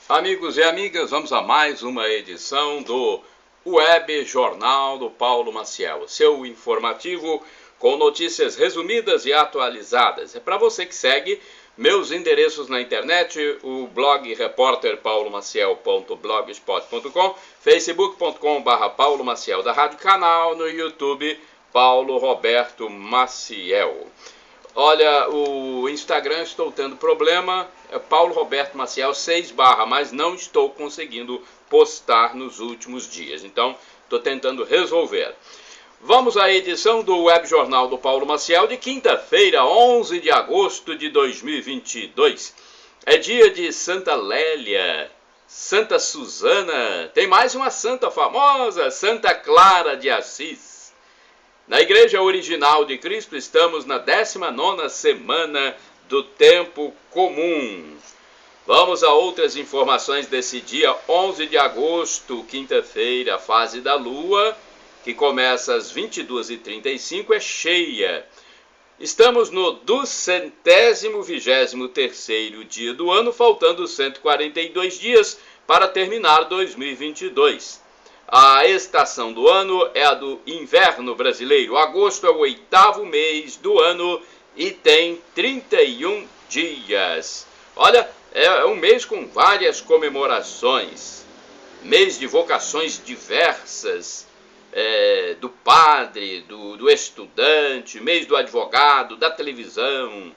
Amigos e amigas, vamos a mais uma edição do Web Jornal do Paulo Maciel, seu informativo com notícias resumidas e atualizadas. É para você que segue meus endereços na internet, o blog repórterpaulomaciel.blogspot.com, facebook.com/Paulo Maciel da Rádio Canal, no YouTube Paulo Roberto Maciel. Olha, o Instagram estou tendo problema, é Paulo Roberto Maciel 6 mas não estou conseguindo postar nos últimos dias. Então, estou tentando resolver. Vamos à edição do Web Jornal do Paulo Maciel de quinta-feira, 11 de agosto de 2022. É dia de Santa Lélia, Santa Susana, tem mais uma santa famosa, Santa Clara de Assis. Na Igreja Original de Cristo, estamos na 19ª semana do Tempo Comum. Vamos a outras informações desse dia 11 de agosto, quinta-feira, a fase da Lua, que começa às 22h35, é cheia. Estamos no 223º dia do ano, faltando 142 dias para terminar 2022. A estação do ano é a do inverno brasileiro. Agosto é o 8º mês do ano e tem 31 dias. Olha, é um mês com várias comemorações. Mês de vocações diversas, do padre, do estudante, mês do advogado, da televisão,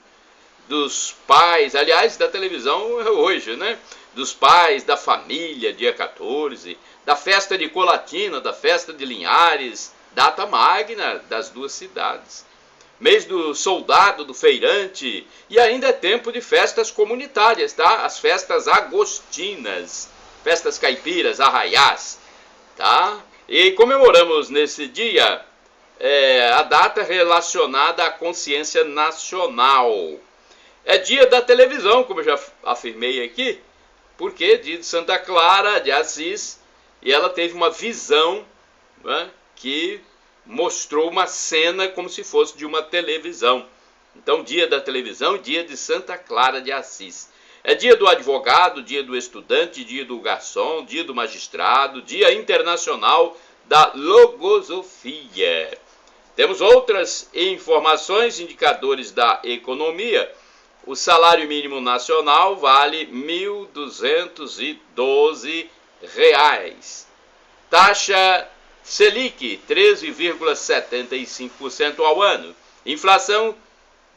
dos pais, aliás, da televisão é hoje, né? Dos pais, da família, dia 14, da festa de Colatina, da festa de Linhares, data magna das duas cidades. Mês do soldado, do feirante, e ainda é tempo de festas comunitárias, tá? As festas agostinas, festas caipiras, arraiás, tá? E comemoramos nesse dia a data relacionada à consciência nacional. É dia da televisão, como eu já afirmei aqui, porque é dia de Santa Clara de Assis, e ela teve uma visão, né, que mostrou uma cena como se fosse de uma televisão. Então, dia da televisão, dia de Santa Clara de Assis. É dia do advogado, dia do estudante, dia do garçom, dia do magistrado, dia internacional da logosofia. Temos outras informações, indicadores da economia. O salário mínimo nacional vale R$ 1.212. Taxa Selic, 13,75% ao ano. Inflação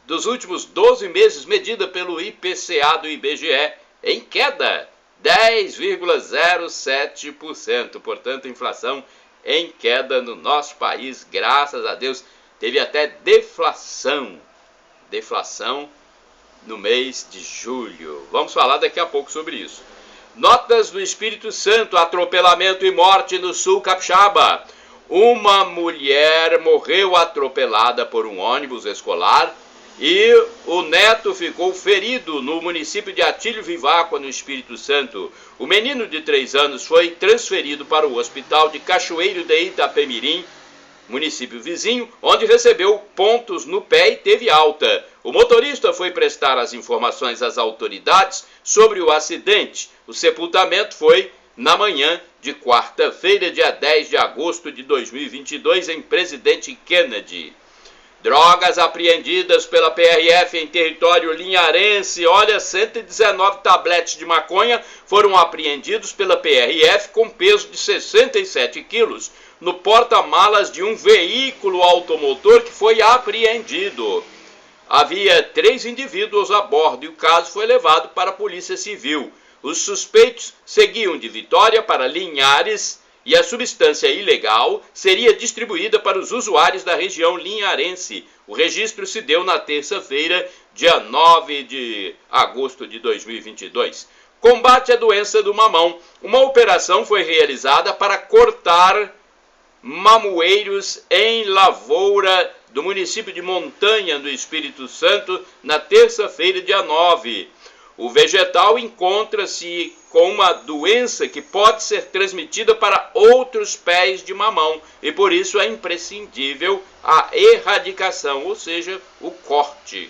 dos últimos 12 meses, medida pelo IPCA do IBGE, em queda, 10,07%. Portanto, inflação em queda no nosso país, graças a Deus. Teve até deflação no mês de julho. Vamos falar daqui a pouco sobre isso. Notas do Espírito Santo, atropelamento e morte no sul capixaba. Uma mulher morreu atropelada por um ônibus escolar e o neto ficou ferido no município de Atílio Viváqua, no Espírito Santo. O menino de 3 anos foi transferido para o hospital de Cachoeiro de Itapemirim, município vizinho, onde recebeu pontos no pé e teve alta. O motorista foi prestar as informações às autoridades sobre o acidente. O sepultamento foi na manhã de quarta-feira, dia 10 de agosto de 2022, em Presidente Kennedy. Drogas apreendidas pela PRF em território linharense. Olha, 119 tabletes de maconha foram apreendidos pela PRF com peso de 67 quilos no porta-malas de um veículo automotor que foi apreendido. Havia 3 indivíduos a bordo e o caso foi levado para a Polícia Civil. Os suspeitos seguiam de Vitória para Linhares e a substância ilegal seria distribuída para os usuários da região linharense. O registro se deu na terça-feira, dia 9 de agosto de 2022. Combate à doença do mamão. Uma operação foi realizada para cortar mamoeiros em lavoura do município de Montanha, do Espírito Santo, na terça-feira, dia 9. O vegetal encontra-se com uma doença que pode ser transmitida para outros pés de mamão e por isso é imprescindível a erradicação, ou seja, o corte.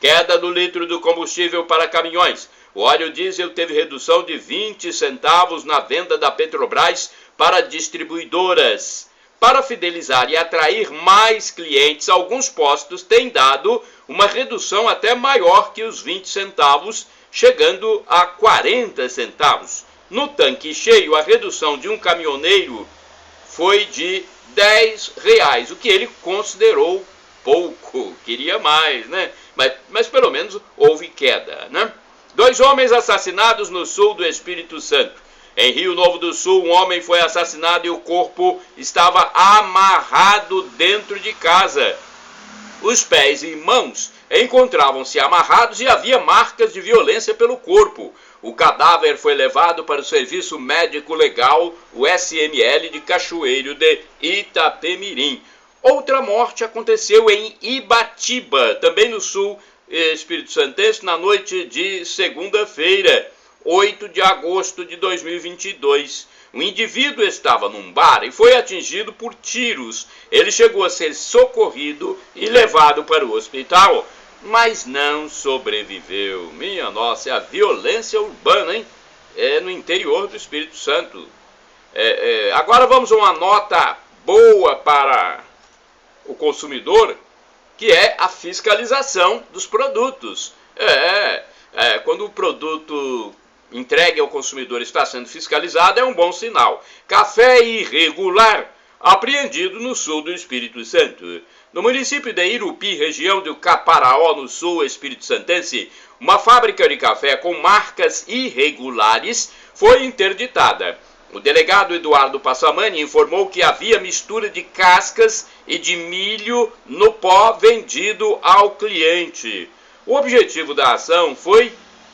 Queda do litro do combustível para caminhões. O óleo diesel teve redução de 20 centavos na venda da Petrobras para distribuidoras. Para fidelizar e atrair mais clientes, alguns postos têm dado uma redução até maior que os 20 centavos, chegando a 40 centavos. No tanque cheio, a redução de um caminhoneiro foi de R$10, o que ele considerou pouco, queria mais, né? Mas pelo menos houve queda, né? 2 homens assassinados no sul do Espírito Santo. Em Rio Novo do Sul, um homem foi assassinado e o corpo estava amarrado dentro de casa. Os pés e mãos encontravam-se amarrados e havia marcas de violência pelo corpo. O cadáver foi levado para o Serviço Médico Legal, o SML de Cachoeiro de Itapemirim. Outra morte aconteceu em Ibatiba, também no sul Espírito Santense, na noite de segunda-feira, 8 de agosto de 2022. Um indivíduo estava num bar e foi atingido por tiros. Ele chegou a ser socorrido e levado para o hospital, mas não sobreviveu. Minha nossa, é a violência urbana, hein? É no interior do Espírito Santo. Agora vamos a uma nota boa para o consumidor, que é a fiscalização dos produtos. Quando o produto entregue ao consumidor está sendo fiscalizado, é um bom sinal. Café irregular apreendido no sul do Espírito Santo. No município de Irupi, região do Caparaó, no sul Espírito Santense, uma fábrica de café com marcas irregulares foi interditada. O delegado Eduardo Passamani informou que havia mistura de cascas e de milho no pó vendido ao cliente. O objetivo da ação foi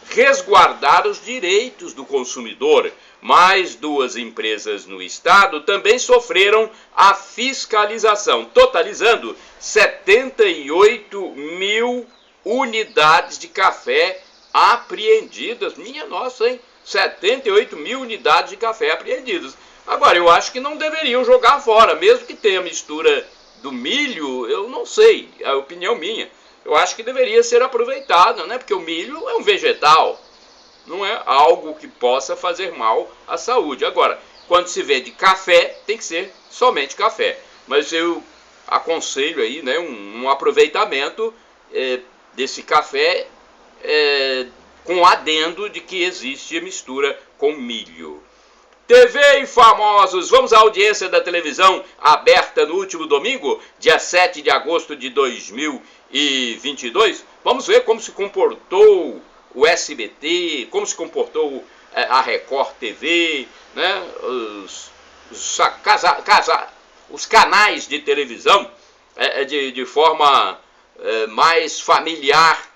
resguardar os direitos do consumidor. Mais 2 empresas no estado também sofreram a fiscalização, totalizando 78 mil unidades de café apreendidas. Minha nossa, hein? 78 mil unidades de café apreendidas. Agora, eu acho que não deveriam jogar fora, mesmo que tenha mistura do milho, eu não sei, é a opinião minha. Eu acho que deveria ser aproveitado, né? Porque o milho é um vegetal, não é algo que possa fazer mal à saúde. Agora, quando se vende café, tem que ser somente café. Mas eu aconselho aí, né, um aproveitamento desse café com adendo de que existe mistura com milho. TV e famosos, vamos à audiência da televisão aberta no último domingo, dia 7 de agosto de 2022. Vamos ver como se comportou o SBT, como se comportou a Record TV, né? Os canais de televisão de forma mais familiar,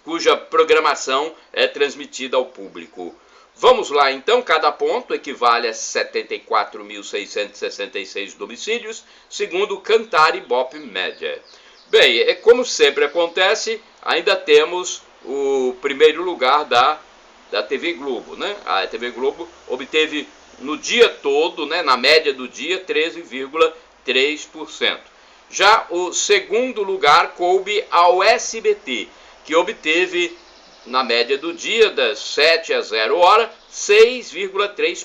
cuja programação é transmitida ao público. Vamos lá então, cada ponto equivale a 74.666 domicílios, segundo o Cantar Ibope Média. Bem, como sempre acontece, ainda temos o primeiro lugar da TV Globo, né? A TV Globo obteve no dia todo, né, na média do dia, 13,3%. Já o segundo lugar coube ao SBT, que obteve na média do dia, das 7 às 0 hora, 6,3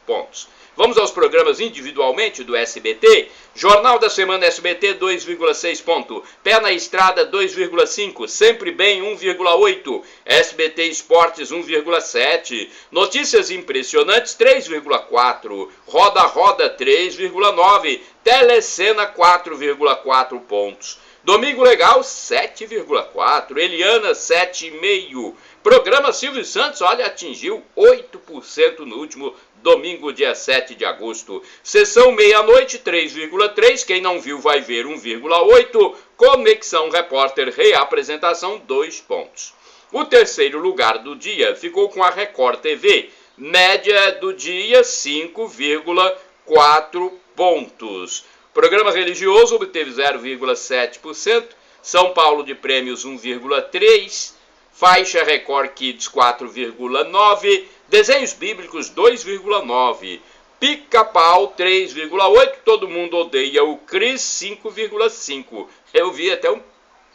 pontos. Vamos aos programas individualmente do SBT. Jornal da Semana SBT, 2,6 ponto. Pé na Estrada, 2,5. Sempre Bem, 1,8. SBT Esportes, 1,7. Notícias Impressionantes, 3,4. Roda Roda, 3,9. Telecena, 4,4 pontos. Domingo Legal, 7,4. Eliana, 7,5. Programa Silvio Santos, olha, atingiu 8% no último domingo, dia 7 de agosto. Sessão Meia-Noite, 3,3. Quem não viu vai ver, 1,8. Conexão Repórter Reapresentação, 2 pontos. O terceiro lugar do dia ficou com a Record TV. Média do dia, 5,4 pontos. Programa religioso obteve 0,7%, São Paulo de Prêmios 1,3%, Faixa Record Kids 4,9%, Desenhos Bíblicos 2,9%, Pica-Pau 3,8%, Todo Mundo Odeia o Cris 5,5%. Eu vi até um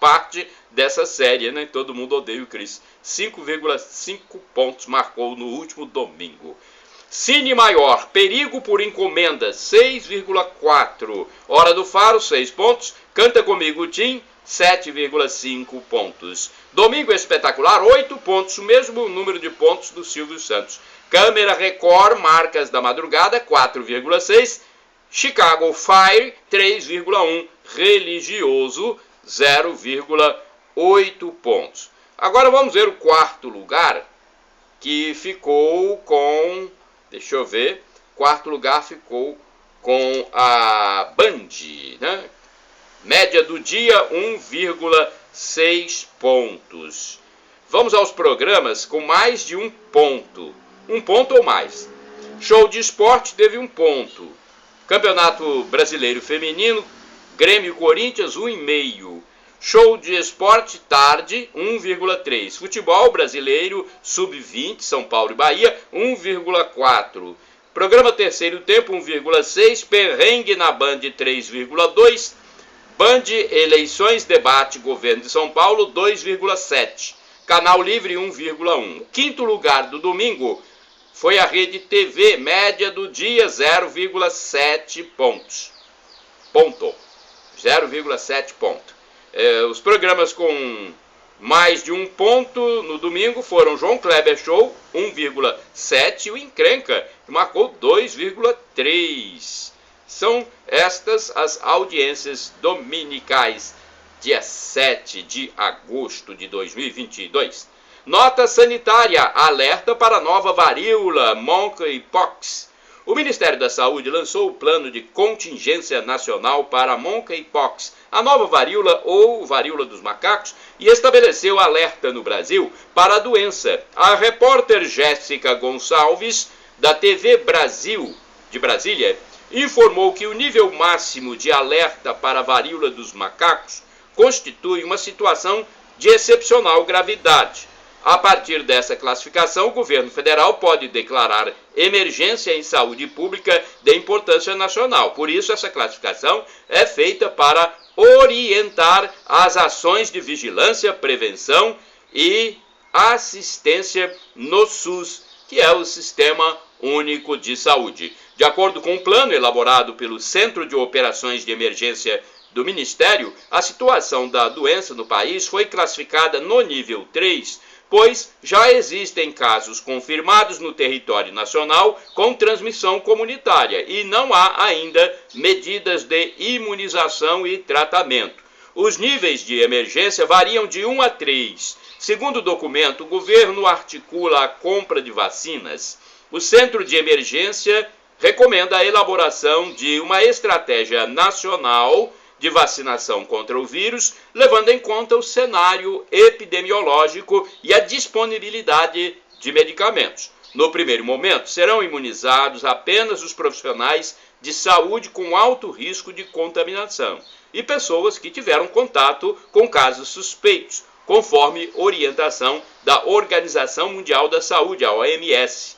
parte dessa série, né? Todo mundo odeia o Chris. 5,5 pontos marcou no último domingo. Cine Maior, Perigo por Encomenda, 6,4. Hora do Faro, 6 pontos. Canta Comigo, Tim, 7,5 pontos. Domingo Espetacular, 8 pontos, o mesmo número de pontos do Silvio Santos. Câmera Record, Marcas da Madrugada, 4,6. Chicago Fire, 3,1. Religioso, 0,8 pontos. Agora vamos ver o quarto lugar, que ficou com... Deixa eu ver. Quarto lugar ficou com a Band, né? Média do dia, 1,6 pontos. Vamos aos programas com mais de 1 ponto. 1 ponto ou mais. Show de Esporte teve 1 ponto. Campeonato Brasileiro Feminino, Grêmio Corinthians, 1,5. Show de Esporte Tarde, 1,3. Futebol Brasileiro Sub-20, São Paulo e Bahia, 1,4. Programa Terceiro Tempo, 1,6. Perrengue na Band, 3,2. Band Eleições Debate Governo de São Paulo, 2,7. Canal Livre, 1,1. Quinto lugar do domingo foi a Rede TV, média do dia, 0,7 pontos. 0,7 ponto. Os programas com mais de 1 ponto no domingo foram João Kleber Show, 1,7, e o Encrenca, que marcou 2,3. São estas as audiências dominicais, dia 7 de agosto de 2022. Nota sanitária, alerta para nova varíola, monkeypox. O Ministério da Saúde lançou o plano de contingência nacional para a monkeypox, a nova varíola ou varíola dos macacos, e estabeleceu alerta no Brasil para a doença. A repórter Jéssica Gonçalves, da TV Brasil, de Brasília, informou que o nível máximo de alerta para a varíola dos macacos constitui uma situação de excepcional gravidade. A partir dessa classificação, o governo federal pode declarar emergência em saúde pública de importância nacional. Por isso, essa classificação é feita para orientar as ações de vigilância, prevenção e assistência no SUS, que é o Sistema Único de Saúde. De acordo com o plano elaborado pelo Centro de Operações de Emergência do Ministério, a situação da doença no país foi classificada no nível 3, pois já existem casos confirmados no território nacional com transmissão comunitária e não há ainda medidas de imunização e tratamento. Os níveis de emergência variam de 1 a 3. Segundo o documento, o governo articula a compra de vacinas. O Centro de Emergência recomenda a elaboração de uma estratégia nacional de vacinação contra o vírus, levando em conta o cenário epidemiológico e a disponibilidade de medicamentos. No primeiro momento, serão imunizados apenas os profissionais de saúde com alto risco de contaminação e pessoas que tiveram contato com casos suspeitos, conforme orientação da Organização Mundial da Saúde, a OMS.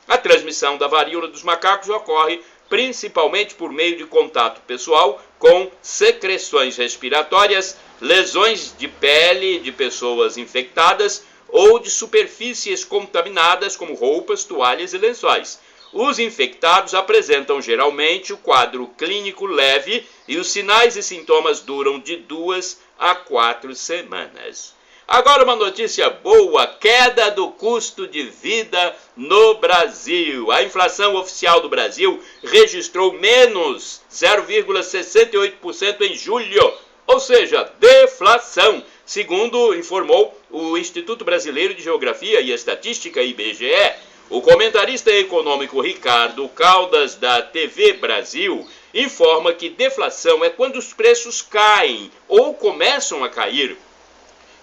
A transmissão da varíola dos macacos ocorre principalmente por meio de contato pessoal com secreções respiratórias, lesões de pele de pessoas infectadas ou de superfícies contaminadas como roupas, toalhas e lençóis. Os infectados apresentam geralmente o quadro clínico leve e os sinais e sintomas duram de 2 a 4 semanas. Agora uma notícia boa, queda do custo de vida no Brasil. A inflação oficial do Brasil registrou menos 0,68% em julho, ou seja, deflação, segundo informou o Instituto Brasileiro de Geografia e Estatística, IBGE. O comentarista econômico Ricardo Caldas, da TV Brasil, informa que deflação é quando os preços caem ou começam a cair.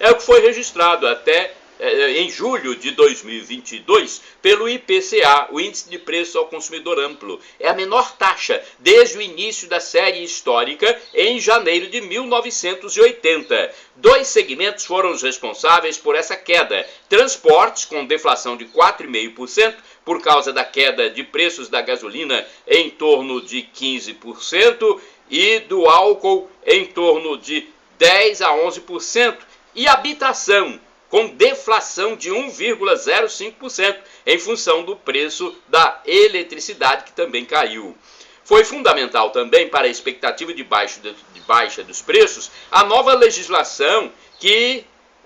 É o que foi registrado até em julho de 2022 pelo IPCA, o Índice de Preço ao Consumidor Amplo. É a menor taxa desde o início da série histórica em janeiro de 1980. 2 segmentos foram os responsáveis por essa queda. Transportes, com deflação de 4,5%, por causa da queda de preços da gasolina em torno de 15%, e do álcool em torno de 10 a 11%, e habitação, com deflação de 1,05%, em função do preço da eletricidade, que também caiu. Foi fundamental também para a expectativa de baixa dos preços a nova legislação que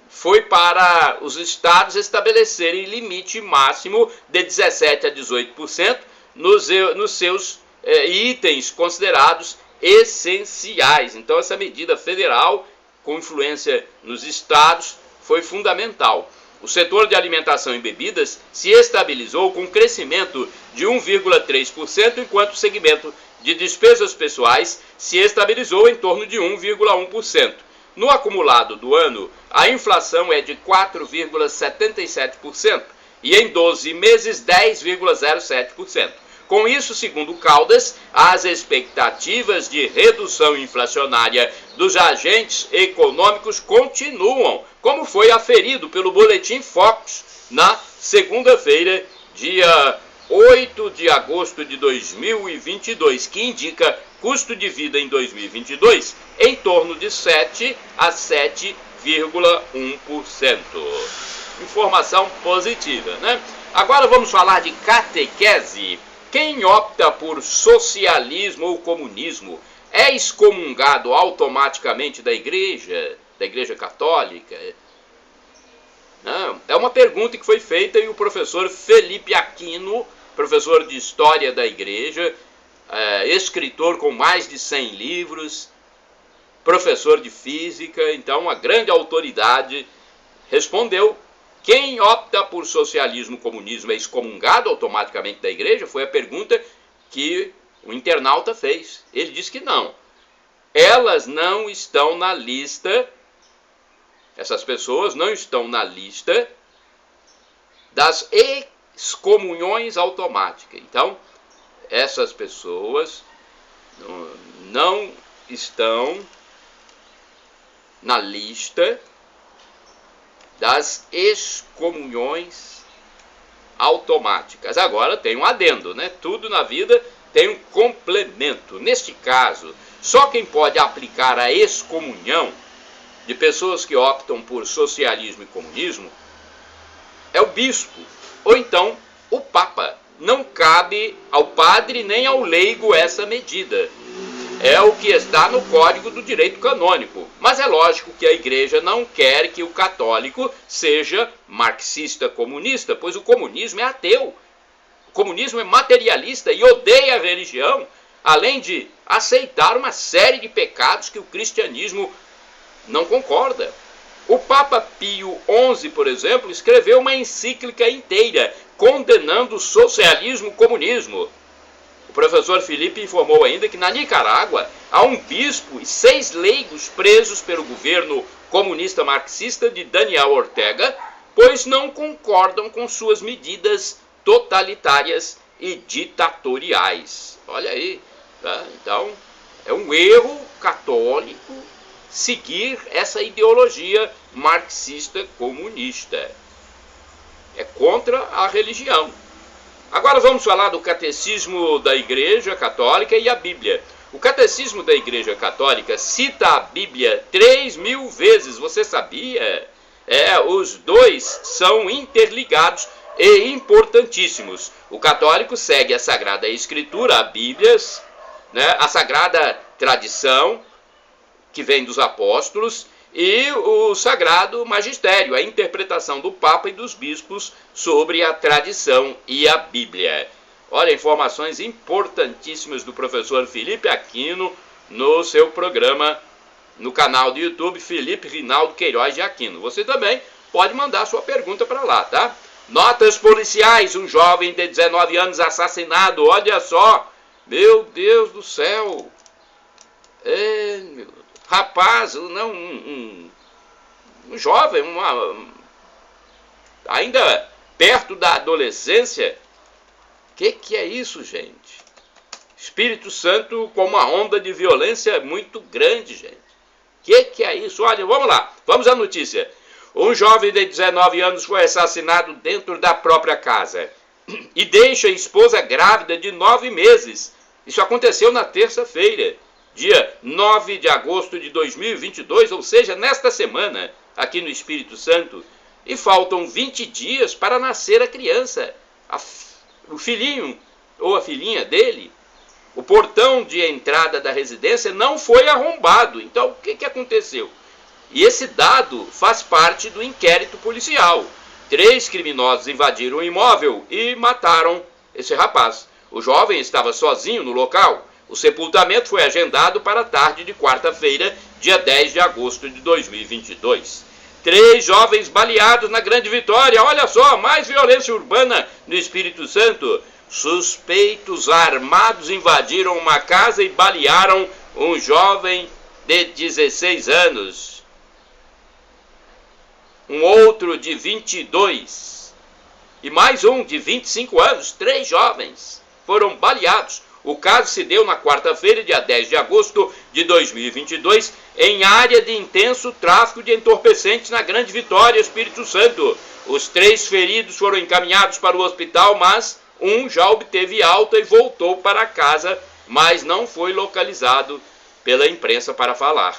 foi para os estados estabelecerem limite máximo de 17% a 18% nos seus itens considerados essenciais. Então, essa medida federal, com influência nos estados, foi fundamental. O setor de alimentação e bebidas se estabilizou com crescimento de 1,3%, enquanto o segmento de despesas pessoais se estabilizou em torno de 1,1%. No acumulado do ano, a inflação é de 4,77% e em 12 meses 10,07%. Com isso, segundo Caldas, as expectativas de redução inflacionária dos agentes econômicos continuam, como foi aferido pelo Boletim Focus na segunda-feira, dia 8 de agosto de 2022, que indica custo de vida em 2022 em torno de 7 a 7,1%. Informação positiva, né? Agora vamos falar de catequese. Quem opta por socialismo ou comunismo é excomungado automaticamente da Igreja Católica? Não, é uma pergunta que foi feita e o professor Felipe Aquino, professor de História da Igreja, escritor com mais de 100 livros, professor de Física, então uma grande autoridade, respondeu: quem opta por socialismo e comunismo é excomungado automaticamente da Igreja? Foi a pergunta que o internauta fez. Ele disse que não. Elas não estão na lista, essas pessoas não estão na lista das excomunhões automáticas. Então, essas pessoas não estão na lista das excomunhões automáticas. Agora tem um adendo, né? Tudo na vida tem um complemento. Neste caso, só quem pode aplicar a excomunhão de pessoas que optam por socialismo e comunismo é o bispo, ou então o Papa. Não cabe ao padre nem ao leigo essa medida. É o que está no Código do Direito Canônico. Mas é lógico que a Igreja não quer que o católico seja marxista-comunista, pois o comunismo é ateu. O comunismo é materialista e odeia a religião, além de aceitar uma série de pecados que o cristianismo não concorda. O Papa Pio XI, por exemplo, escreveu uma encíclica inteira condenando o socialismo e o comunismo. O professor Felipe informou ainda que na Nicarágua há um bispo e 6 leigos presos pelo governo comunista marxista de Daniel Ortega, pois não concordam com suas medidas totalitárias e ditatoriais. Olha aí, tá? Então é um erro católico seguir essa ideologia marxista-comunista. É contra a religião. Agora vamos falar do Catecismo da Igreja Católica e a Bíblia. O Catecismo da Igreja Católica cita a Bíblia 3.000 vezes, você sabia? Os dois são interligados e importantíssimos. O católico segue a Sagrada Escritura, a Bíblia, né, a Sagrada Tradição, que vem dos apóstolos, e o Sagrado Magistério, a interpretação do Papa e dos bispos sobre a tradição e a Bíblia. Olha, informações importantíssimas do professor Felipe Aquino no seu programa, no canal do YouTube Felipe Rinaldo Queiroz de Aquino. Você também pode mandar sua pergunta para lá, tá? Notas policiais, um jovem de 19 anos assassinado, olha só, meu Deus do céu. Rapaz, não, um jovem, ainda perto da adolescência. Que é isso, gente? Espírito Santo com uma onda de violência muito grande, gente. Que é isso? Olha, vamos lá, vamos à notícia. Um jovem de 19 anos foi assassinado dentro da própria casa e deixa a esposa grávida de 9 meses. Isso aconteceu na terça-feira. dia 9 de agosto de 2022, ou seja, nesta semana, aqui no Espírito Santo, e faltam 20 dias para nascer a criança, o filhinho ou a filhinha dele. O portão de entrada da residência não foi arrombado. Então, o que aconteceu? E esse dado faz parte do inquérito policial. 3 criminosos invadiram o imóvel e mataram esse rapaz. O jovem estava sozinho no local. O sepultamento foi agendado para a tarde de quarta-feira, dia 10 de agosto de 2022. 3 jovens baleados na Grande Vitória. Olha só, mais violência urbana no Espírito Santo. Suspeitos armados invadiram uma casa e balearam um jovem de 16 anos. Um outro de 22 e mais um de 25 anos, 3 jovens foram baleados. O caso se deu na quarta-feira, dia 10 de agosto de 2022, em área de intenso tráfico de entorpecentes na Grande Vitória, Espírito Santo. Os 3 feridos foram encaminhados para o hospital, mas um já obteve alta e voltou para casa, mas não foi localizado pela imprensa para falar.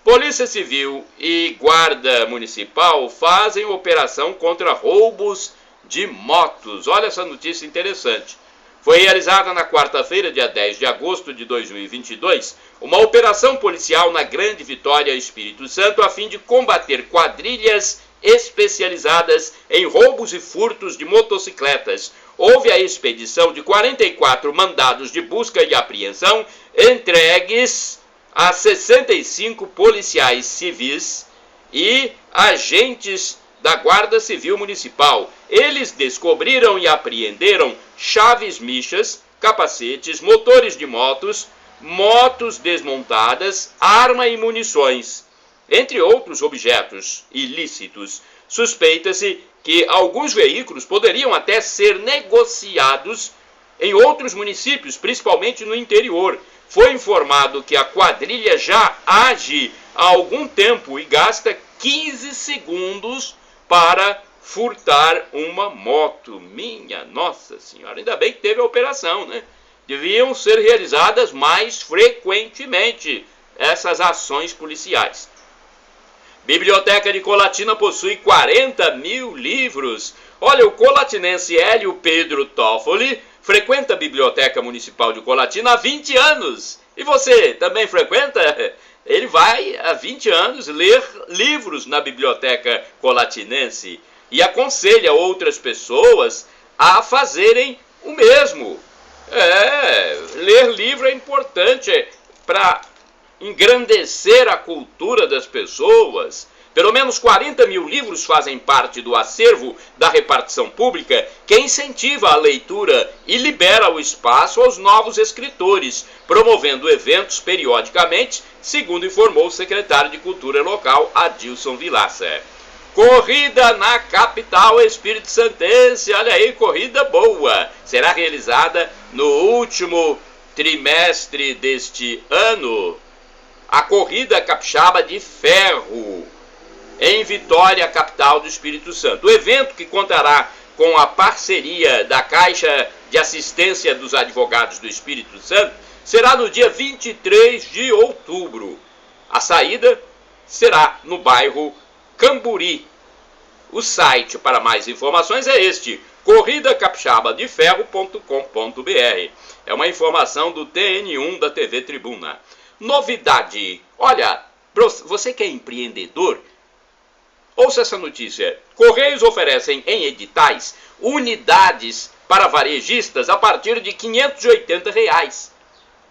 Polícia Civil e Guarda Municipal fazem operação contra roubos de motos. Olha essa notícia interessante. Foi realizada na quarta-feira, dia 10 de agosto de 2022, uma operação policial na Grande Vitória, Espírito Santo, a fim de combater quadrilhas especializadas em roubos e furtos de motocicletas. Houve a expedição de 44 mandados de busca e apreensão entregues a 65 policiais civis e agentes da Guarda Civil Municipal. Eles descobriram e apreenderam chaves michas, capacetes, motores de motos, motos desmontadas, arma e munições, entre outros objetos ilícitos. Suspeita-se que alguns veículos poderiam até ser negociados em outros municípios, principalmente no interior. Foi informado que a quadrilha já age há algum tempo e gasta 15 segundos para furtar uma moto. Minha Nossa Senhora, ainda bem que teve a operação, né? Deviam ser realizadas mais frequentemente essas ações policiais. Biblioteca de Colatina possui 40 mil livros. Olha, o colatinense Hélio Pedro Toffoli frequenta a Biblioteca Municipal de Colatina há 20 anos. E você também frequenta? Ele vai há 20 anos ler livros na Biblioteca Colatinense e aconselha outras pessoas a fazerem o mesmo. Ler livro é importante para engrandecer a cultura das pessoas. Pelo menos 40 mil livros fazem parte do acervo da repartição pública, que incentiva a leitura e libera o espaço aos novos escritores, promovendo eventos periodicamente, segundo informou o secretário de Cultura local, Adilson Vilaça. Corrida na capital Espírito Santense, olha aí, corrida boa, será realizada no último trimestre deste ano. A Corrida Capixaba de Ferro, em Vitória, capital do Espírito Santo. O evento, que contará com a parceria da Caixa de Assistência dos Advogados do Espírito Santo, será no dia 23 de outubro. A saída será no bairro Camburi. O site para mais informações é este, corridacapixabadeferro.com.br. É uma informação do TN1 da TV Tribuna. Novidade, olha, você que é empreendedor, ouça essa notícia. Correios oferecem em editais unidades para varejistas a partir de R$ 580.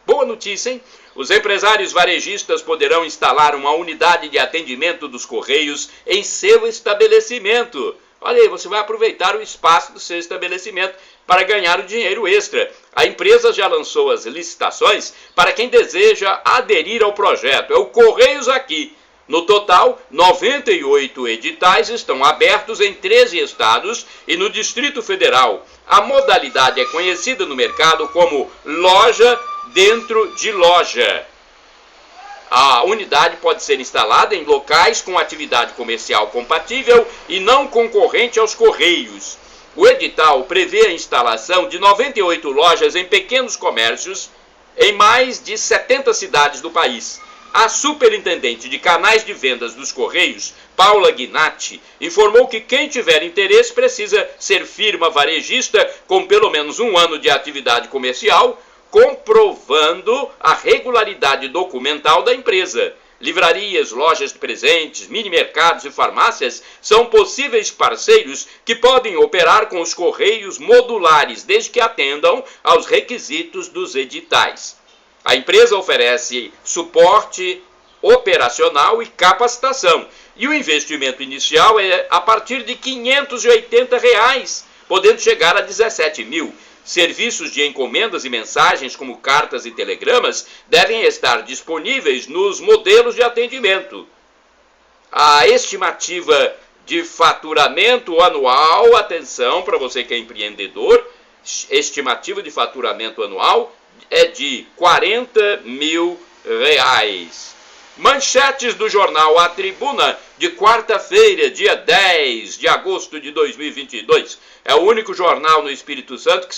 Boa notícia, hein? Os empresários varejistas poderão instalar uma unidade de atendimento dos Correios em seu estabelecimento. Olha aí, você vai aproveitar o espaço do seu estabelecimento para ganhar o dinheiro extra. A empresa já lançou as licitações para quem deseja aderir ao projeto. É o Correios Aqui. No total, 98 editais estão abertos em 13 estados e no Distrito Federal. A modalidade é conhecida no mercado como loja dentro de loja. A unidade pode ser instalada em locais com atividade comercial compatível e não concorrente aos Correios. O edital prevê a instalação de 98 lojas em pequenos comércios em mais de 70 cidades do país. A superintendente de canais de vendas dos Correios, Paula Guinatti, informou que quem tiver interesse precisa ser firma varejista com pelo menos 1 ano de atividade comercial, comprovando a regularidade documental da empresa. Livrarias, lojas de presentes, mini-mercados e farmácias são possíveis parceiros que podem operar com os Correios modulares, desde que atendam aos requisitos dos editais. A empresa oferece suporte operacional e capacitação, e o investimento inicial é a partir de R$ 580, podendo chegar a 17 mil. Serviços de encomendas e mensagens, como cartas e telegramas, devem estar disponíveis nos modelos de atendimento. A estimativa de faturamento anual, atenção para você que é empreendedor, estimativa de faturamento anual é de R$ 40 mil. Manchetes do jornal A Tribuna, de quarta-feira, dia 10 de agosto de 2022. É o único jornal no Espírito Santo que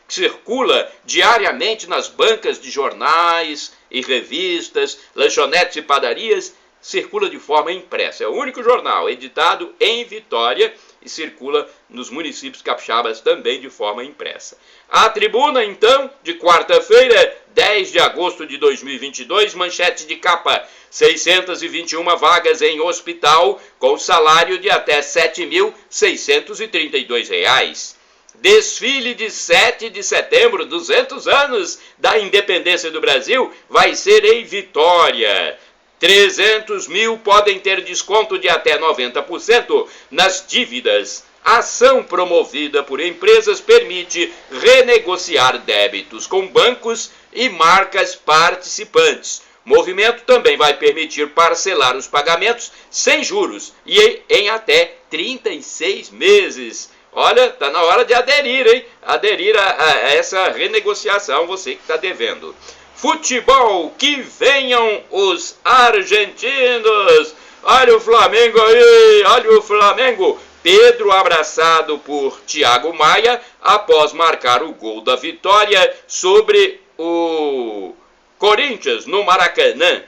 circula diariamente nas bancas de jornais e revistas, lanchonetes e padarias, circula de forma impressa. É o único jornal editado em Vitória e circula nos municípios capixabas também de forma impressa. A Tribuna, então, de quarta-feira, 10 de agosto de 2022, manchete de capa: 621 vagas em hospital com salário de até R$ 7.632. Desfile de 7 de setembro, 200 anos da independência do Brasil, vai ser em Vitória. 300 mil podem ter desconto de até 90% nas dívidas. Ação promovida por empresas permite renegociar débitos com bancos e marcas participantes. Movimento também vai permitir parcelar os pagamentos sem juros e em até 36 meses. Olha, está na hora de aderir, hein? Aderir a essa renegociação, você que está devendo. Futebol, que venham os argentinos. Olha o Flamengo aí, olha o Flamengo. Pedro abraçado por Thiago Maia após marcar o gol da vitória sobre o Corinthians no Maracanã.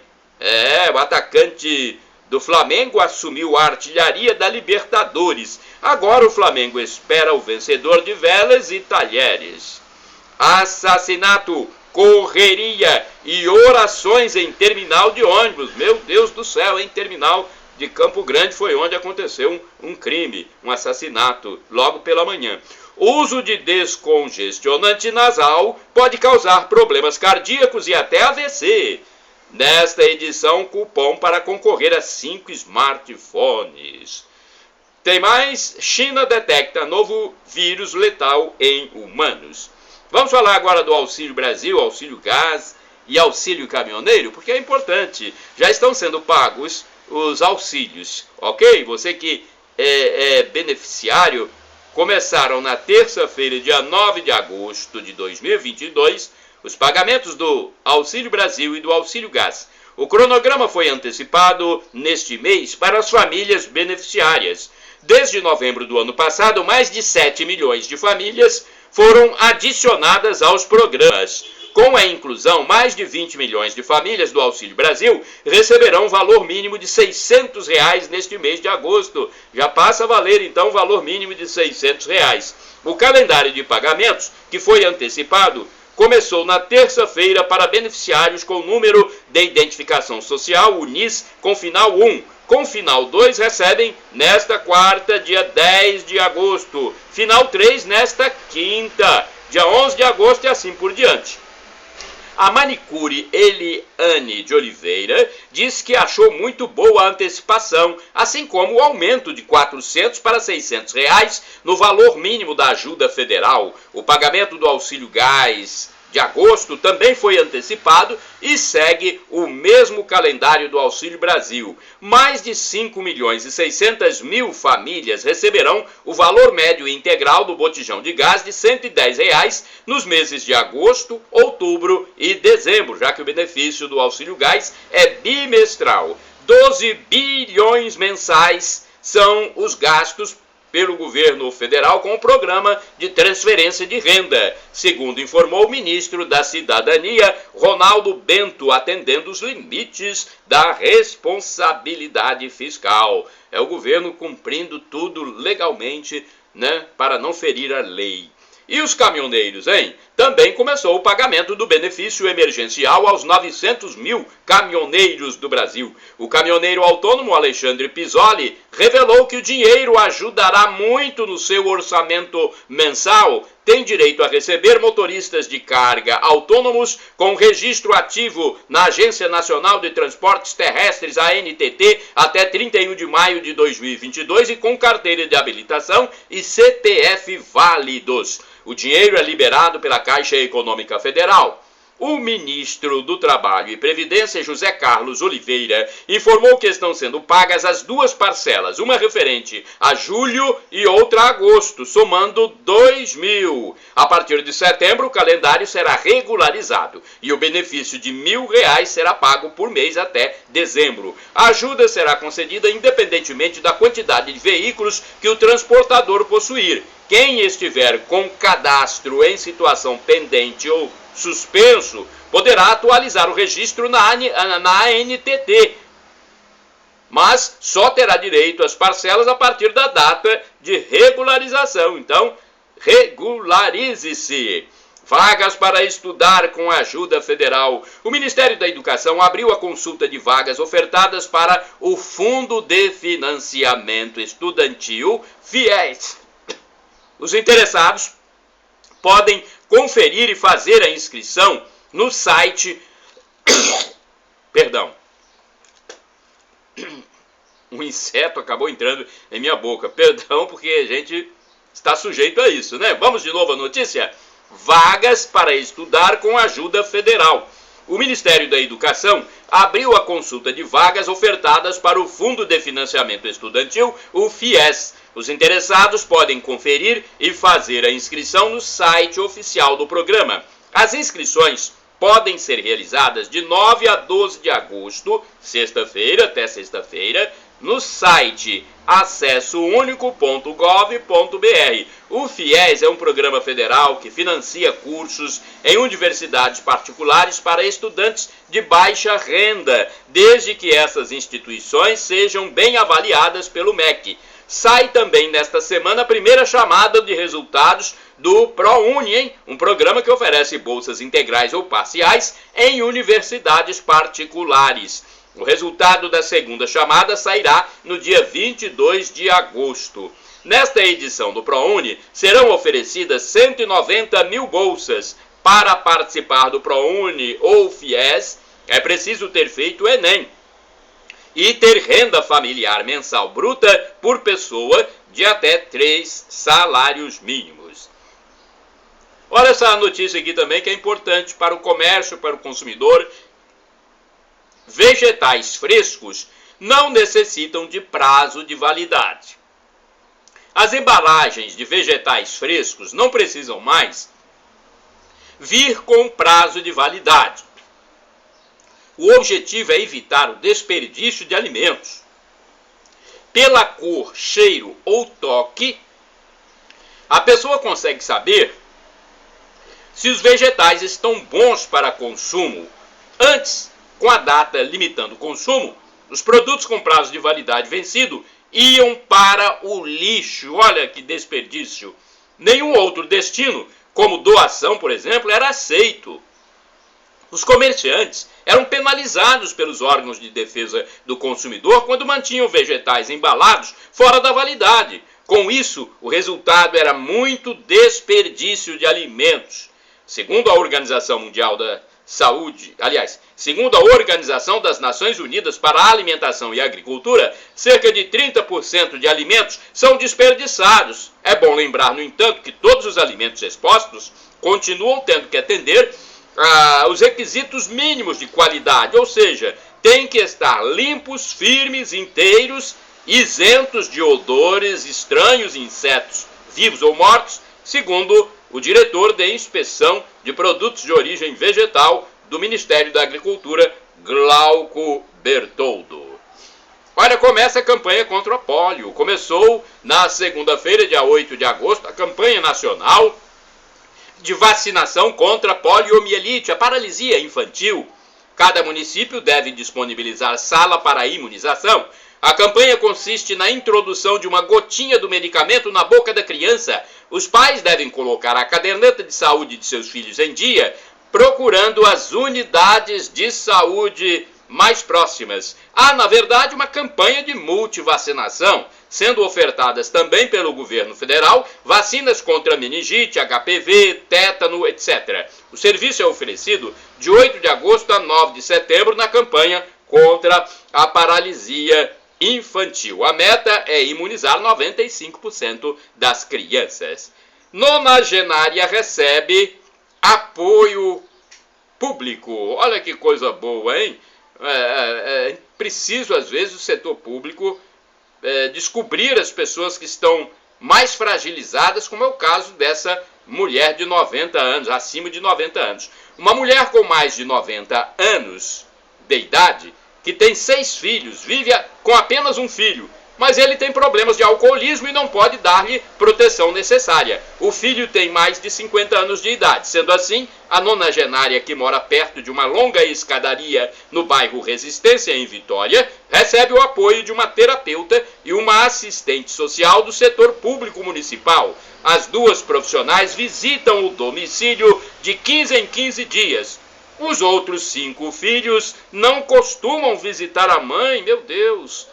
O atacante do Flamengo assumiu a artilharia da Libertadores. Agora o Flamengo espera o vencedor de Vélez e Talheres. Assassinato, correria e orações em terminal de ônibus. Meu Deus do céu, em terminal de Campo Grande foi onde aconteceu um crime, um assassinato, logo pela manhã. O uso de descongestionante nasal pode causar problemas cardíacos e até AVC. Nesta edição, cupom para concorrer a 5 smartphones. Tem mais? China detecta novo vírus letal em humanos. Vamos falar agora do Auxílio Brasil, Auxílio Gás e Auxílio Caminhoneiro, porque é importante. Já estão sendo pagos os auxílios, ok? Você que é beneficiário, começaram na terça-feira, dia 9 de agosto de 2022, os pagamentos do Auxílio Brasil e do Auxílio Gás. O cronograma foi antecipado neste mês para as famílias beneficiárias. Desde novembro do ano passado, mais de 7 milhões de famílias foram adicionadas aos programas. Com a inclusão, mais de 20 milhões de famílias do Auxílio Brasil receberão um valor mínimo de R$ 600 neste mês de agosto. Já passa a valer, então, o valor mínimo de R$ 600. O calendário de pagamentos, que foi antecipado, começou na terça-feira para beneficiários com número de identificação social, o NIS, com final 1. Com final 2 recebem nesta quarta, dia 10 de agosto. Final 3 nesta quinta, dia 11 de agosto e assim por diante. A manicure Eliane de Oliveira diz que achou muito boa a antecipação, assim como o aumento de R$ 400 para R$ 600 no valor mínimo da ajuda federal. O pagamento do Auxílio Gás de agosto também foi antecipado e segue o mesmo calendário do Auxílio Brasil. Mais de 5 milhões e 600 mil famílias receberão o valor médio integral do botijão de gás de R$ 110 nos meses de agosto, outubro e dezembro, já que o benefício do Auxílio Gás é bimestral. 12 bilhões mensais são os gastos pelo governo federal com o programa de transferência de renda, segundo informou o ministro da Cidadania, Ronaldo Bento, atendendo os limites da responsabilidade fiscal. É o governo cumprindo tudo legalmente, né, para não ferir a lei. E os caminhoneiros, hein? Também começou o pagamento do benefício emergencial aos 900 mil caminhoneiros do Brasil. O caminhoneiro autônomo Alexandre Pisoli revelou que o dinheiro ajudará muito no seu orçamento mensal. Tem direito a receber motoristas de carga autônomos com registro ativo na Agência Nacional de Transportes Terrestres, ANTT, até 31 de maio de 2022 e com carteira de habilitação e CPF válidos. O dinheiro é liberado pela Caixa Econômica Federal. O ministro do Trabalho e Previdência, José Carlos Oliveira, informou que estão sendo pagas as duas parcelas, uma referente a julho e outra a agosto, somando 2 mil. A partir de setembro, o calendário será regularizado e o benefício de R$ 1.000 será pago por mês até dezembro. A ajuda será concedida independentemente da quantidade de veículos que o transportador possuir. Quem estiver com cadastro em situação pendente ou suspenso poderá atualizar o registro na ANTT, mas só terá direito às parcelas a partir da data de regularização. Então, regularize-se. Vagas para estudar com ajuda federal. O Ministério da Educação abriu a consulta de vagas ofertadas para o Fundo de Financiamento Estudantil, FIES. Os interessados podem conferir e fazer a inscrição no site... Perdão. Um inseto acabou entrando em minha boca. Perdão, porque a gente está sujeito a isso, né? Vamos de novo à notícia? Vagas para estudar com ajuda federal. O Ministério da Educação abriu a consulta de vagas ofertadas para o Fundo de Financiamento Estudantil, o FIES. Os interessados podem conferir e fazer a inscrição no site oficial do programa. As inscrições podem ser realizadas de 9 a 12 de agosto, sexta-feira até sexta-feira, no site acessounico.gov.br. O FIES é um programa federal que financia cursos em universidades particulares para estudantes de baixa renda, desde que essas instituições sejam bem avaliadas pelo MEC. Sai também nesta semana a primeira chamada de resultados do ProUni, hein? Um programa que oferece bolsas integrais ou parciais em universidades particulares. O resultado da segunda chamada sairá no dia 22 de agosto. Nesta edição do ProUni, serão oferecidas 190 mil bolsas. Para participar do ProUni ou FIES, é preciso ter feito o Enem e ter renda familiar mensal bruta por pessoa de até 3 salários mínimos. Olha essa notícia aqui também que é importante para o comércio, para o consumidor. Vegetais frescos não necessitam de prazo de validade. As embalagens de vegetais frescos não precisam mais vir com prazo de validade. O objetivo é evitar o desperdício de alimentos. Pela cor, cheiro ou toque, a pessoa consegue saber se os vegetais estão bons para consumo. Antes, com a data limitando o consumo, os produtos com prazo de validade vencido iam para o lixo. Olha que desperdício. Nenhum outro destino, como doação, por exemplo, era aceito. Os comerciantes eram penalizados pelos órgãos de defesa do consumidor quando mantinham vegetais embalados fora da validade. Com isso, o resultado era muito desperdício de alimentos. Segundo a Organização Mundial da Saúde, segundo a Organização das Nações Unidas para a Alimentação e Agricultura, cerca de 30% de alimentos são desperdiçados. É bom lembrar, no entanto, que todos os alimentos expostos continuam tendo que atender os requisitos mínimos de qualidade, ou seja, tem que estar limpos, firmes, inteiros, isentos de odores estranhos, insetos vivos ou mortos, segundo o diretor de inspeção de produtos de origem vegetal do Ministério da Agricultura, Glauco Bertoldo. Olha, começa a campanha contra o pólio. Começou na segunda-feira, dia 8 de agosto, a campanha nacional de vacinação contra a poliomielite, a paralisia infantil. Cada município deve disponibilizar sala para a imunização. A campanha consiste na introdução de uma gotinha do medicamento na boca da criança. Os pais devem colocar a caderneta de saúde de seus filhos em dia, procurando as unidades de saúde mais próximas. Há, na verdade, uma campanha de multivacinação, sendo ofertadas também pelo governo federal vacinas contra meningite, HPV, tétano, etc. O serviço é oferecido de 8 de agosto a 9 de setembro na campanha contra a paralisia infantil. A meta é imunizar 95% das crianças. Nonagenária recebe apoio público. Olha que coisa boa, hein? É preciso, às vezes, o setor público descobrir as pessoas que estão mais fragilizadas, como é o caso dessa mulher de 90 anos, acima de 90 anos. Uma mulher com mais de 90 anos de idade, que tem 6 filhos, vive com apenas um filho, mas ele tem problemas de alcoolismo e não pode dar-lhe proteção necessária. O filho tem mais de 50 anos de idade. Sendo assim, a nonagenária, que mora perto de uma longa escadaria no bairro Resistência, em Vitória, recebe o apoio de uma terapeuta e uma assistente social do setor público municipal. As duas profissionais visitam o domicílio de 15 em 15 dias. Os outros 5 filhos não costumam visitar a mãe, meu Deus.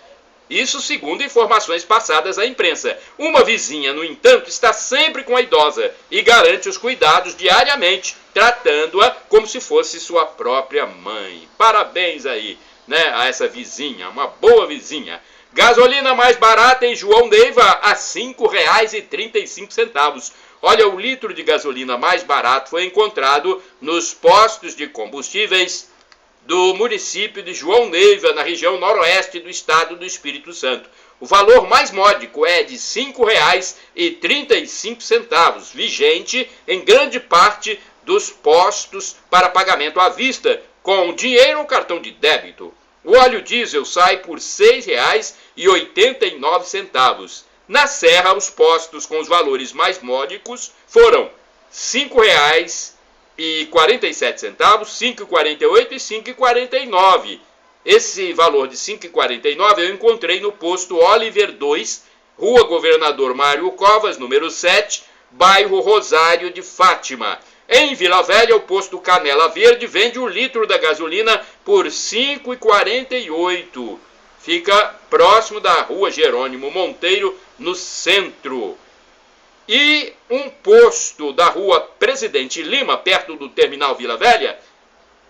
Isso segundo informações passadas à imprensa. Uma vizinha, no entanto, está sempre com a idosa e garante os cuidados diariamente, tratando-a como se fosse sua própria mãe. Parabéns aí, né, a essa vizinha, uma boa vizinha. Gasolina mais barata em João Neiva a R$ 5,35. Olha, o litro de gasolina mais barato foi encontrado nos postos de combustíveis do município de João Neiva, na região noroeste do estado do Espírito Santo. O valor mais módico é de R$ 5,35, vigente em grande parte dos postos para pagamento à vista, com dinheiro ou cartão de débito. O óleo diesel sai por R$ 6,89. Na Serra, os postos com os valores mais módicos foram R$ 5,47, R$ 5,48 e R$ 5,49. Esse valor de R$ 5,49 eu encontrei no posto Oliver 2, Rua Governador Mário Covas, número 7, bairro Rosário de Fátima. Em Vila Velha, o posto Canela Verde vende o litro da gasolina por R$ 5,48. Fica próximo da Rua Jerônimo Monteiro, no centro. E um posto da Rua Presidente Lima, perto do Terminal Vila Velha,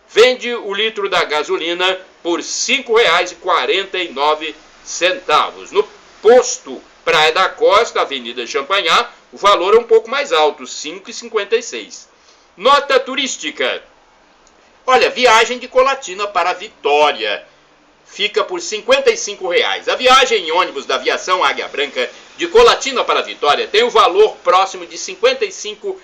vende o litro da gasolina por R$ 5,49. No posto Praia da Costa, Avenida Champanhar, o valor é um pouco mais alto, R$ 5,56. Nota turística. Olha, viagem de Colatina para Vitória fica por R$ 55. A viagem em ônibus da aviação Águia Branca de Colatina para Vitória tem o valor próximo de R$ 55.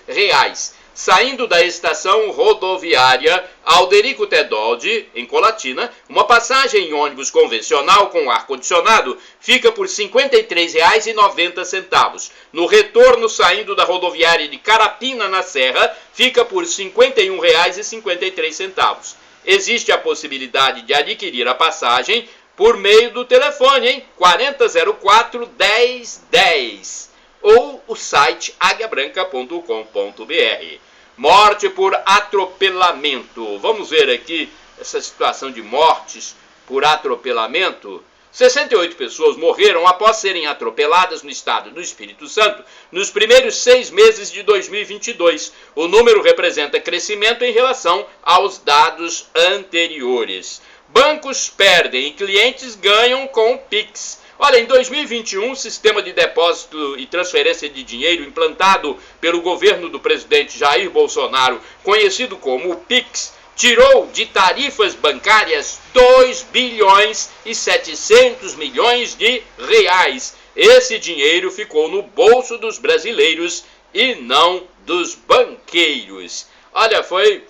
Saindo da estação rodoviária Alderico Tedoldi, em Colatina, uma passagem em ônibus convencional com ar-condicionado fica por R$ 53,90. No retorno, saindo da rodoviária de Carapina, na Serra, fica por R$ 51,53. Existe a possibilidade de adquirir a passagem por meio do telefone, hein? 4004-1010 ou o site aguiabranca.com.br. Morte por atropelamento. Vamos ver aqui essa situação de mortes por atropelamento. 68 pessoas morreram após serem atropeladas no estado do Espírito Santo nos primeiros 6 meses de 2022. O número representa crescimento em relação aos dados anteriores. Bancos perdem e clientes ganham com o Pix. Olha, em 2021, o sistema de depósito e transferência de dinheiro implantado pelo governo do presidente Jair Bolsonaro, conhecido como o Pix, tirou de tarifas bancárias 2 bilhões e 700 milhões de reais. Esse dinheiro ficou no bolso dos brasileiros e não dos banqueiros. Olha, foi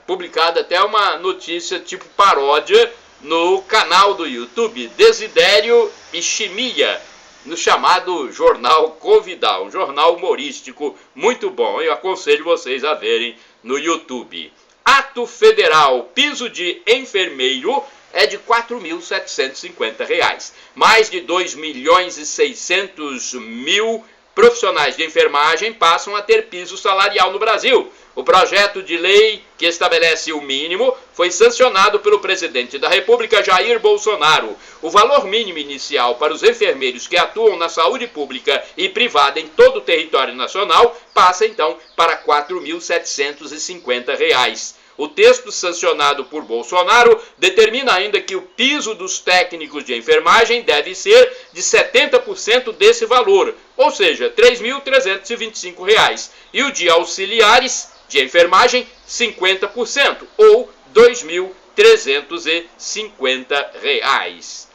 publicada até uma notícia tipo paródia no canal do YouTube Desidério Ishimiya, no chamado Jornal Covidal, um jornal humorístico muito bom. Eu aconselho vocês a verem no YouTube. Ato Federal, piso de enfermeiro é de R$ 4.750. Mais de 2.600.000 profissionais de enfermagem passam a ter piso salarial no Brasil. O projeto de lei que estabelece o mínimo foi sancionado pelo presidente da República, Jair Bolsonaro. O valor mínimo inicial para os enfermeiros que atuam na saúde pública e privada em todo o território nacional passa, então, para R$ 4.750. O texto sancionado por Bolsonaro determina ainda que o piso dos técnicos de enfermagem deve ser de 70% desse valor, ou seja, R$ 3.325, e o de auxiliares de enfermagem 50%, ou R$ 2.350.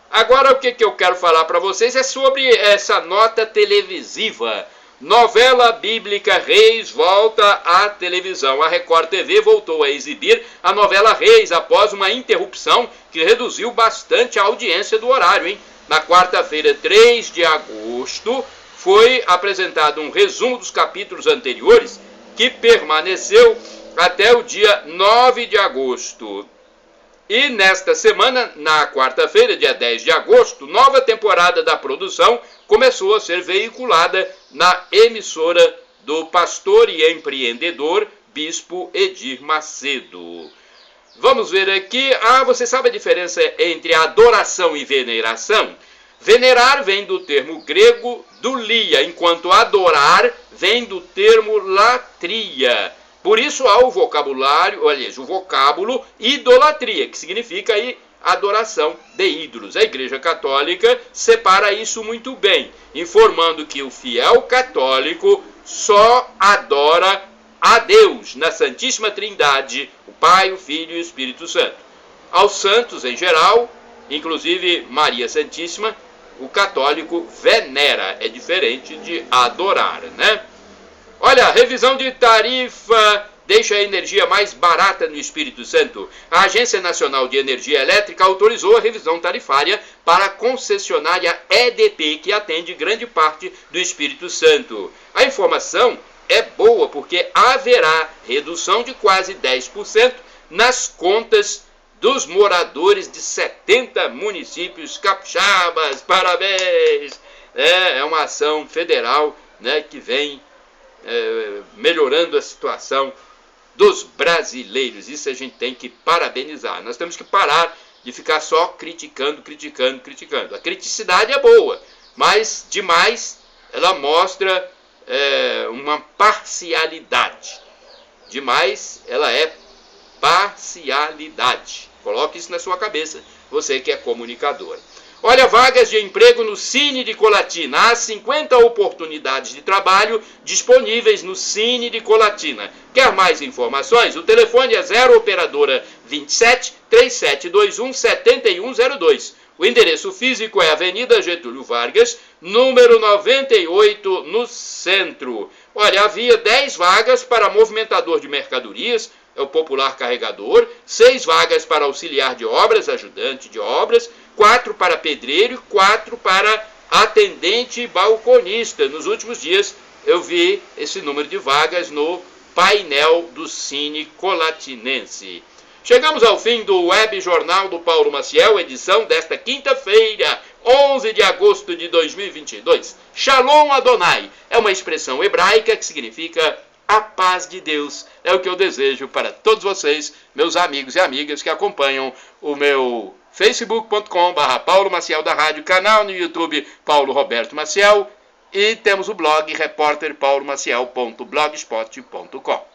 Agora o que eu quero falar para vocês é sobre essa nota televisiva. Novela bíblica Reis volta à televisão. A Record TV voltou a exibir a novela Reis após uma interrupção que reduziu bastante a audiência do horário, hein? Na quarta-feira, 3 de agosto, foi apresentado um resumo dos capítulos anteriores que permaneceu até o dia 9 de agosto. E nesta semana, na quarta-feira, dia 10 de agosto, nova temporada da produção começou a ser veiculada na emissora do pastor e empreendedor Bispo Edir Macedo. Vamos ver aqui. Você sabe a diferença entre adoração e veneração? Venerar vem do termo grego dulia, enquanto adorar vem do termo latria. Por isso há o vocábulo idolatria, que significa aí adoração de ídolos. A Igreja Católica separa isso muito bem, informando que o fiel católico só adora a Deus na Santíssima Trindade, o Pai, o Filho e o Espírito Santo. Aos santos em geral, inclusive Maria Santíssima, o católico venera, é diferente de adorar, né? Olha, revisão de tarifa deixa a energia mais barata no Espírito Santo. A Agência Nacional de Energia Elétrica autorizou a revisão tarifária para a concessionária EDP, que atende grande parte do Espírito Santo. A informação é boa porque haverá redução de quase 10% nas contas dos moradores de 70 municípios capixabas. Parabéns! É uma ação federal, né, que vem melhorando a situação dos brasileiros. Isso a gente tem que parabenizar. Nós temos que parar de ficar só criticando. A criticidade é boa, mas demais ela mostra uma parcialidade. Demais ela é parcialidade. Coloque isso na sua cabeça, você que é comunicador. Olha, vagas de emprego no Cine de Colatina. Há 50 oportunidades de trabalho disponíveis no Cine de Colatina. Quer mais informações? O telefone é 0 operadora 27 3721 7102. O endereço físico é Avenida Getúlio Vargas, número 98, no centro. Olha, havia 10 vagas para movimentador de mercadorias, é o popular carregador, 6 vagas para auxiliar de obras, ajudante de obras, 4 para pedreiro e 4 para atendente balconista. Nos últimos dias eu vi esse número de vagas no painel do Cine Colatinense. Chegamos ao fim do Web Jornal do Paulo Maciel, edição desta quinta-feira, 11 de agosto de 2022. Shalom Adonai é uma expressão hebraica que significa a paz de Deus. É o que eu desejo para todos vocês, meus amigos e amigas que acompanham o meu facebook.com/Paulo Maciel da Rádio, canal no YouTube Paulo Roberto Maciel, e temos o blog repórterpaulomaciel.blogspot.com.